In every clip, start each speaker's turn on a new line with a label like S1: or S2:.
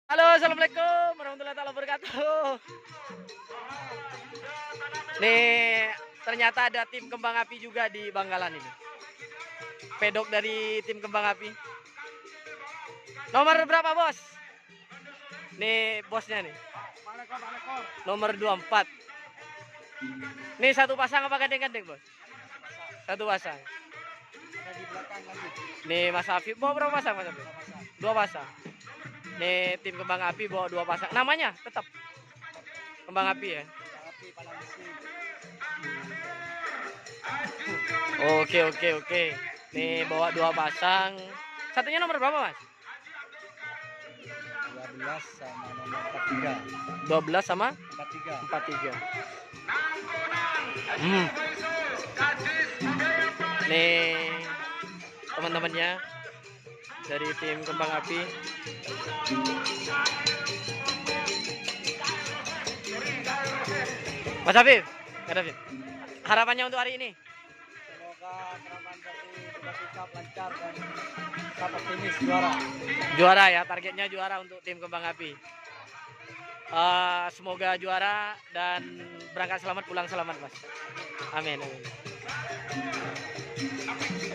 S1: Halo, assalamualaikum warahmatullahi wabarakatuh. Nih, ternyata ada tim kembang api juga di Bangkalan ini. Pedok dari tim kembang api. Nomor berapa, Bos? Nih, bosnya nih. Nomor 24. Nih satu pasang apa gandeng-gandeng, Bos? Satu pasang. Nih, Mas Afif bawa berapa pasang, Mas Afif? 2 pasang. Nih tim kembang api bawa 2 pasang. Namanya tetap kembang api ya. Oke. Nih bawa 2 pasang. Satunya nomor berapa, Mas?
S2: 12 sama nomor 43.
S1: 12 sama
S2: 43.
S1: 43. Nih teman-temannya dari tim kembang api. Mas Afif, harapannya untuk hari ini?
S2: Semoga serangan dari Persib lancar dan tetap optimis juara.
S1: Juara ya, targetnya juara untuk tim kembang api. Semoga juara dan berangkat selamat, pulang selamat, Mas. Amin.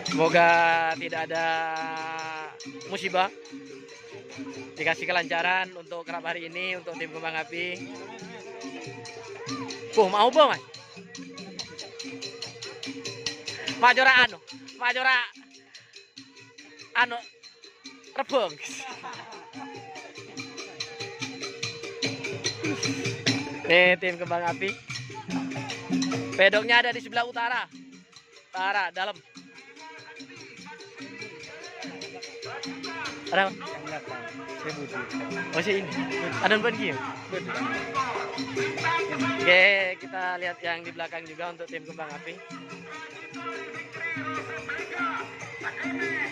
S1: Semoga tidak ada musibah, dikasih kelancaran untuk kerap hari ini untuk tim kembang api. Mau Mas? Majora rebung. Nih tim kembang api. Pedoknya ada di sebelah utara dalam. Ada? Oh sih ini. Ada pergi ya? Oke, kita lihat yang di belakang juga untuk tim kembang api.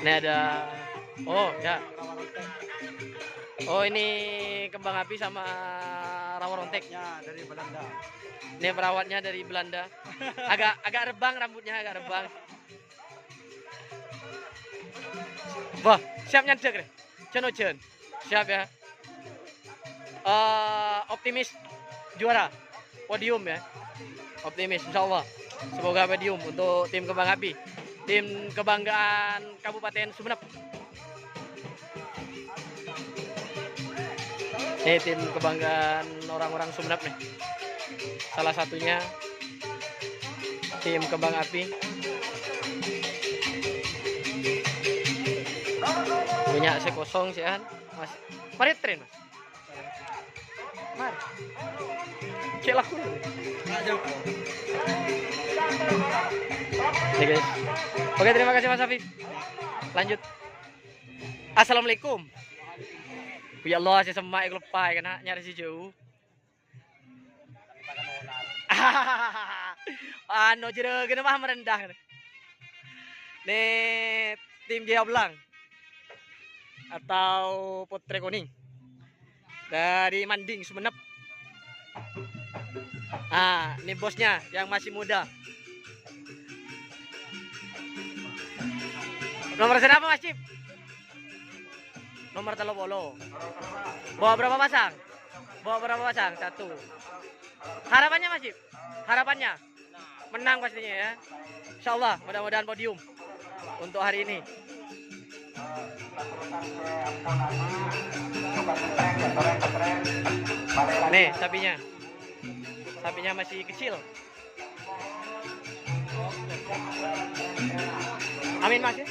S1: Ini ada. Oh ya. Oh ini kembang api sama rawa ronteknya dari Belanda. Ini perawatnya dari Belanda. Agak rebang rambutnya, agak rebang. Wah, siap nyadek deh. Jen. Siap ya. Optimis juara. Podium ya. Optimis insyaallah. Semoga podium untuk tim kembang api. Tim kebanggaan Kabupaten Sumeneb. Ini tim kebanggaan orang-orang Sumeneb nih. Salah satunya tim kembang api. Punya sekosong sih kan. Mas. Mari train, Mas. Mari. Cek laku. Oke, guys. Oke, terima kasih Mas Afif. Lanjut. Assalamualaikum. Ya Allah, si semak iklepai kena nyari si jauh. Jere gini mah merendah. Nih tim Jaya Belang atau Putre Kuning dari Manding Sumeneb. Ini bosnya yang masih muda. Nomor berapa, Mas Cip? Nomor 30. Bawa berapa pasang? 1. Harapannya, Mas Cip? Harapannya menang pastinya ya. Insyaallah mudah-mudahan podium untuk hari ini. Nih sapinya masih kecil. Amin Mas ya.